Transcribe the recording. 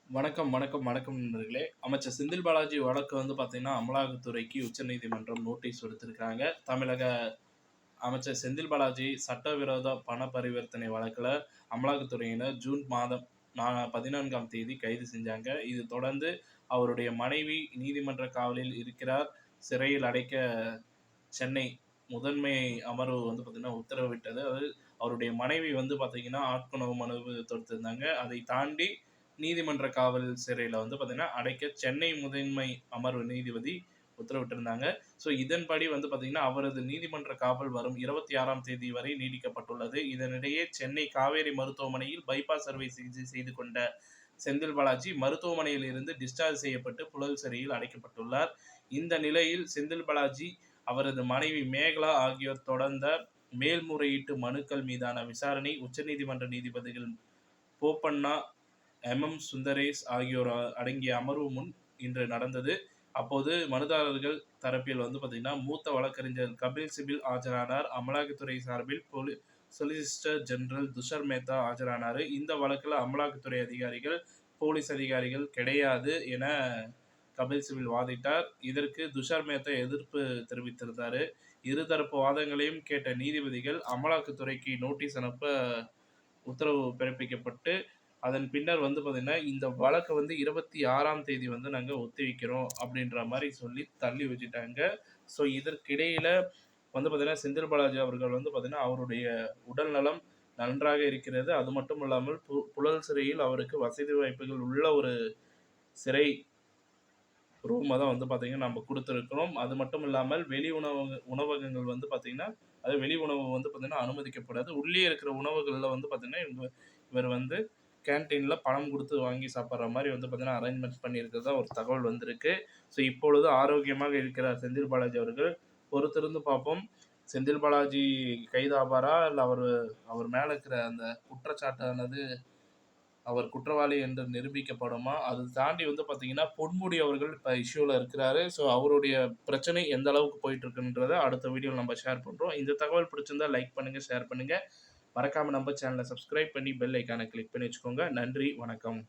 வணக்கம், வணக்கம், வணக்கம் நண்பர்களே. அமைச்சர் செந்தில் பாலாஜி வழக்கு வந்து பார்த்தீங்கன்னா, அமலாக்கத்துறைக்கு உச்சநீதிமன்றம் நோட்டீஸ் விடுத்திருக்காங்க. தமிழக அமைச்சர் செந்தில் பாலாஜி சட்டவிரோத பண பரிவர்த்தனை வழக்குல அமலாக்கத்துறையினர் ஜூன் மாதம் 14ஆம் தேதி கைது செஞ்சாங்க. இது தொடர்ந்து அவருடைய மனைவி நீதிமன்ற காவலில் இருக்கிறார். சிறையில் அடைக்க சென்னை முதன்மை அமர்வு வந்து பார்த்தீங்கன்னா, உத்தரவிட்டது. அதாவது அவருடைய மனைவி வந்து பார்த்தீங்கன்னா, ஆட்கொணர்வு மனு தொடுத்திருந்தாங்க. அதை தாண்டி நீதிமன்ற காவல் சிறையில வந்து பார்த்தீங்கன்னா, அடைக்க சென்னை முதன்மை அமர்வு நீதிபதி உத்தரவிட்டிருந்தாங்க. ஸோ, இதன்படி வந்து பார்த்தீங்கன்னா, அவரது நீதிமன்ற காவல் வரும் 26ஆம் தேதி வரை நீடிக்கப்பட்டுள்ளது. இதனிடையே சென்னை காவேரி மருத்துவமனையில் பைபாஸ் அறுவை சிகிச்சை செய்து கொண்ட செந்தில் பாலாஜி மருத்துவமனையில் இருந்து டிஸ்சார்ஜ் செய்யப்பட்டு புழல் சிறையில் அடைக்கப்பட்டுள்ளார். இந்த நிலையில் செந்தில் பாலாஜி, அவரது மனைவி மேகலா ஆகியோர் தொடர்ந்த மேல்முறையீட்டு மனுக்கள் மீதான விசாரணை உச்சநீதிமன்ற நீதிபதிகள் போப்பண்ணா, சுந்தரேஷ் ஆகியோர் அடங்கிய அமர்வு முன் இன்று நடந்தது. அப்போது மனுதாரர்கள் தரப்பில் வந்து பார்த்தீங்கன்னா, மூத்த வழக்கறிஞர் கபில் சிபில் ஆஜரானார். அமலாக்கத்துறை சார்பில் சொலிசிட்டர் ஜெனரல் துஷர் மேத்தா ஆஜரானாரு. இந்த வழக்குல அமலாக்கத்துறை அதிகாரிகள், போலீஸ் அதிகாரிகள் கிடையாது என கபில் சிபில் வாதிட்டார். இதற்கு துஷர் மேத்தா எதிர்ப்பு தெரிவித்திருந்தாரு. இருதரப்பு வாதங்களையும் கேட்ட நீதிபதிகள் அமலாக்கத்துறைக்கு நோட்டீஸ் அனுப்ப உத்தரவு பிறப்பிக்கப்பட்டு, அதன் பின்னர் வந்து பார்த்தீங்கன்னா, இந்த வழக்க வந்து 26ஆம் தேதி வந்து நாங்க ஒத்திவைக்கிறோம் அப்படின்ற மாரி சொல்லி தள்ளி வச்சுட்டாங்க. ஸோ, இதற்கிடையில வந்து பார்த்தீங்கன்னா, செந்தில் பாலாஜி அவர்கள் வந்து பார்த்தீங்கன்னா, அவருடைய உடல் நலம் நன்றாக இருக்கிறது. அது மட்டும் இல்லாமல் புழல் சிறையில் அவருக்கு வசதி வாய்ப்புகள் உள்ள ஒரு சிறை ரூம தான் வந்து பார்த்தீங்கன்னா, நம்ம குடுத்துருக்கிறோம். அது மட்டும் இல்லாமல் வெளி உணவகங்கள் வந்து பார்த்தீங்கன்னா, வெளி உணவு வந்து பார்த்தீங்கன்னா அனுமதிக்கப்படாது. உள்ளே இருக்கிற உணவுகள்ல வந்து பார்த்தீங்கன்னா, இவர் வந்து கேன்டீன்ல பணம் குடுத்து வாங்கி சாப்பிடுற மாரி வந்து பார்த்தீங்கன்னா, அரேஞ்ச்மென்ட் பண்ணியிருக்கிறதா ஒரு தகவல் வந்திருக்கு. ஸோ, இப்பொழுது ஆரோக்கியமாக இருக்கிறார் செந்தில் பாலாஜி அவர்கள். பொறுத்திருந்து பார்ப்போம். செந்தில் பாலாஜி கைதாவாரா? இல்ல அவர் மேல இருக்கிற அந்த குற்றச்சாட்டானது அவர் குற்றவாளி என்று நிரூபிக்கப்படுமா? அது தாண்டி வந்து பார்த்தீங்கன்னா, பொன்முடி அவர்கள் இப்ப இஷ்யூல இருக்கிறாரு. ஸோ, அவருடைய பிரச்சனை எந்த அளவுக்கு போயிட்டு இருக்குன்றத அடுத்த வீடியோல நம்ம ஷேர் பண்றோம். இந்த தகவல் பிடிச்சிருந்தா லைக் பண்ணுங்க, ஷேர் பண்ணுங்க. மறக்காம நம்ம சேனல சப்ஸ்கிரைப் பண்ணி பெல் ஐகான கிளிக் பண்ணி வச்சுக்கோங்க. நன்றி, வணக்கம்.